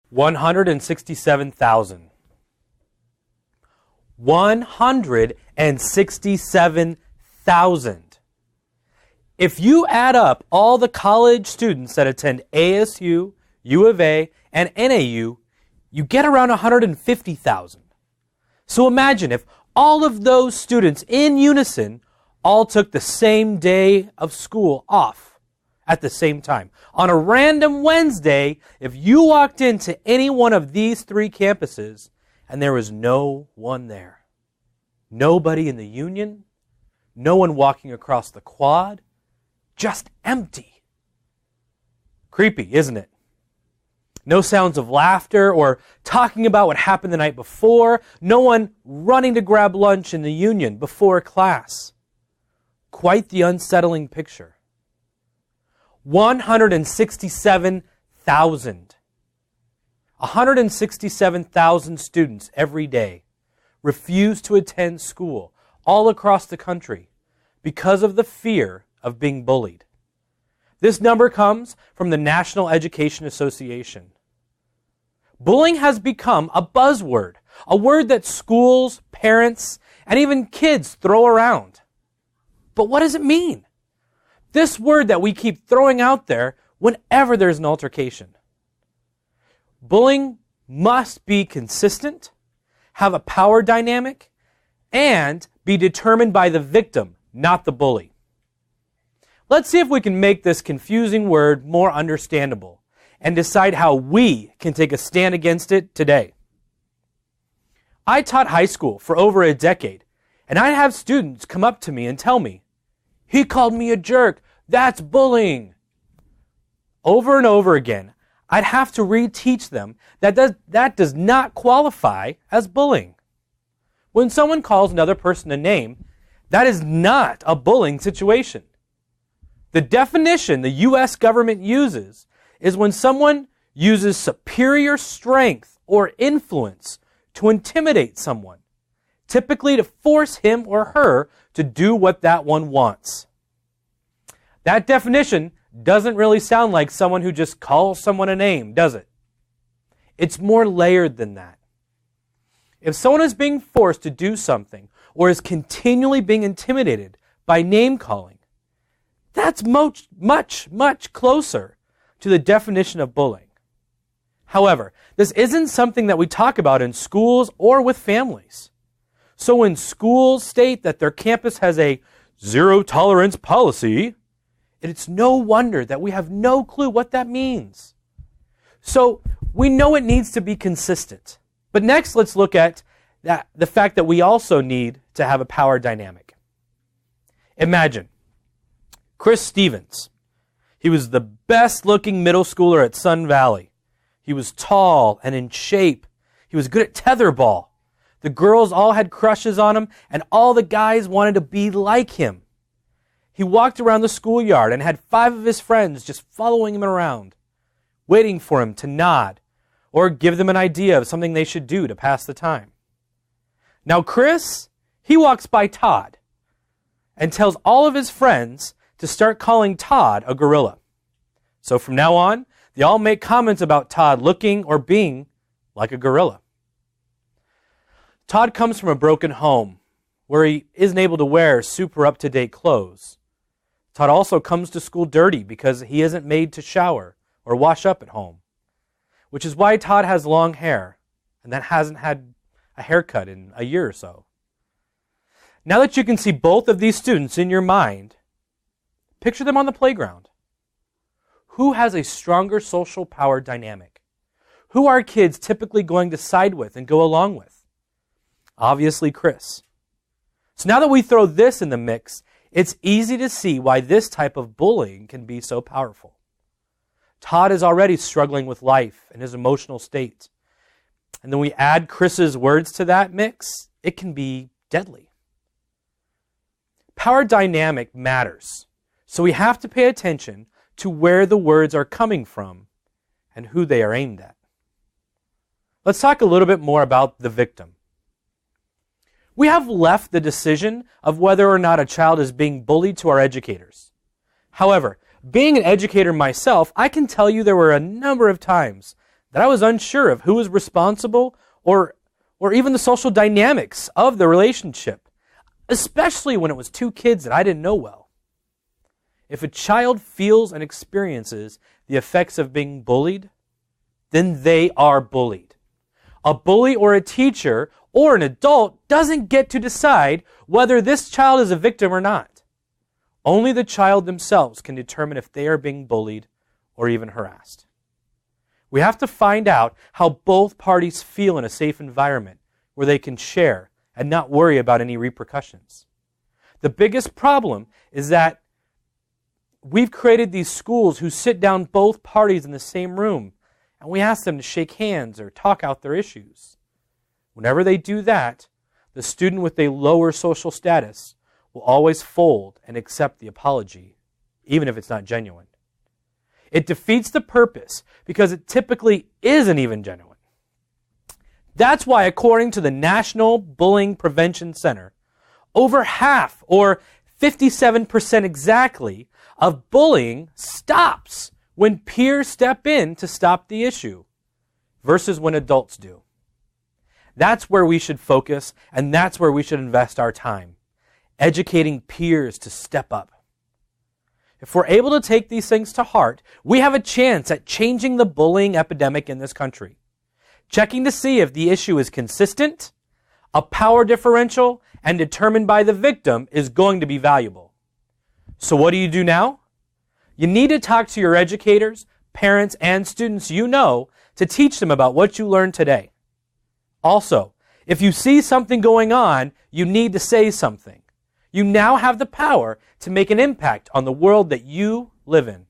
167,000. 167,000. If you add up all the college students that attend ASU, U of A, and NAU, you get around 150,000. So imagine if all of those students in unison all took the same day of school off at the same time. On a random Wednesday, if you walked into any one of these three campuses and there was no one there, nobody in the Union, no one walking across the quad, just empty. Creepy, isn't it? No sounds of laughter or talking about what happened the night before. No one running to grab lunch in the Union before class. Quite the unsettling picture. 167,000. 167,000 students every day refuse to attend school all across the country because of the fear of being bullied. This number comes from the National Education Association. Bullying has become a buzzword, a word that schools, parents, and even kids throw around. But what does it mean? This word that we keep throwing out there whenever there's an altercation. Bullying must be consistent, have a power dynamic, and be determined by the victim, not the bully. Let's see if we can make this confusing word more understandable and decide how we can take a stand against it today. I taught high school for over a decade, and I'd have students come up to me and tell me, "He called me a jerk. That's bullying." Over and over again, I'd have to reteach them that does not qualify as bullying. When someone calls another person a name, that is not a bullying situation. The definition the U.S. government uses is when someone uses superior strength or influence to intimidate someone, typically to force him or her to do what that one wants. That definition doesn't really sound like someone who just calls someone a name, does it? It's more layered than that. If someone is being forced to do something or is continually being intimidated by name calling, that's much, much closer to the definition of bullying. However, this isn't something that we talk about in schools or with families. So when schools state that their campus has a zero tolerance policy, it's no wonder that we have no clue what that means. So we know it needs to be consistent. But next, let's look at the fact that we also need to have a power dynamic. Imagine Chris Stevens. He was the best-looking middle schooler at Sun Valley. He was tall and in shape. He was good at tetherball. The girls all had crushes on him, and all the guys wanted to be like him. He walked around the schoolyard and had 5 of his friends just following him around, waiting for him to nod or give them an idea of something they should do to pass the time. Now Chris, he walks by Todd and tells all of his friends to start calling Todd a gorilla. So from now on, they all make comments about Todd looking or being like a gorilla. Todd comes from a broken home where he isn't able to wear super up-to-date clothes. Todd also comes to school dirty because he isn't made to shower or wash up at home, which is why Todd has long hair and that hasn't had a haircut in a year or so. Now that you can see both of these students in your mind, picture them on the playground. Who has a stronger social power dynamic? Who are kids typically going to side with and go along with? Obviously Chris. So now that we throw this in the mix, it's easy to see why this type of bullying can be so powerful. Todd is already struggling with life and his emotional state. And then we add Chris's words to that mix, it can be deadly. Power dynamic matters. So we have to pay attention to where the words are coming from and who they are aimed at. Let's talk a little bit more about the victim. We have left the decision of whether or not a child is being bullied to our educators. However, being an educator myself, I can tell you there were a number of times that I was unsure of who was responsible or even the social dynamics of the relationship, especially when it was two kids that I didn't know well. If a child feels and experiences the effects of being bullied, then they are bullied. A bully or a teacher or an adult doesn't get to decide whether this child is a victim or not. Only the child themselves can determine if they are being bullied or even harassed. We have to find out how both parties feel in a safe environment where they can share and not worry about any repercussions. The biggest problem is that we've created these schools who sit down both parties in the same room, and we ask them to shake hands or talk out their issues. Whenever they do that, the student with a lower social status will always fold and accept the apology, even if it's not genuine. It defeats the purpose because it typically isn't even genuine. That's why, according to the National Bullying Prevention Center, over half, or 57% exactly, of bullying stops when peers step in to stop the issue versus when adults do. That's where we should focus, and that's where we should invest our time, educating peers to step up. If we're able to take these things to heart, we have a chance at changing the bullying epidemic in this country. Checking to see if the issue is consistent, a power differential, and determined by the victim is going to be valuable. So what do you do now? You need to talk to your educators, parents, and students you know to teach them about what you learned today. Also, if you see something going on, you need to say something. You now have the power to make an impact on the world that you live in.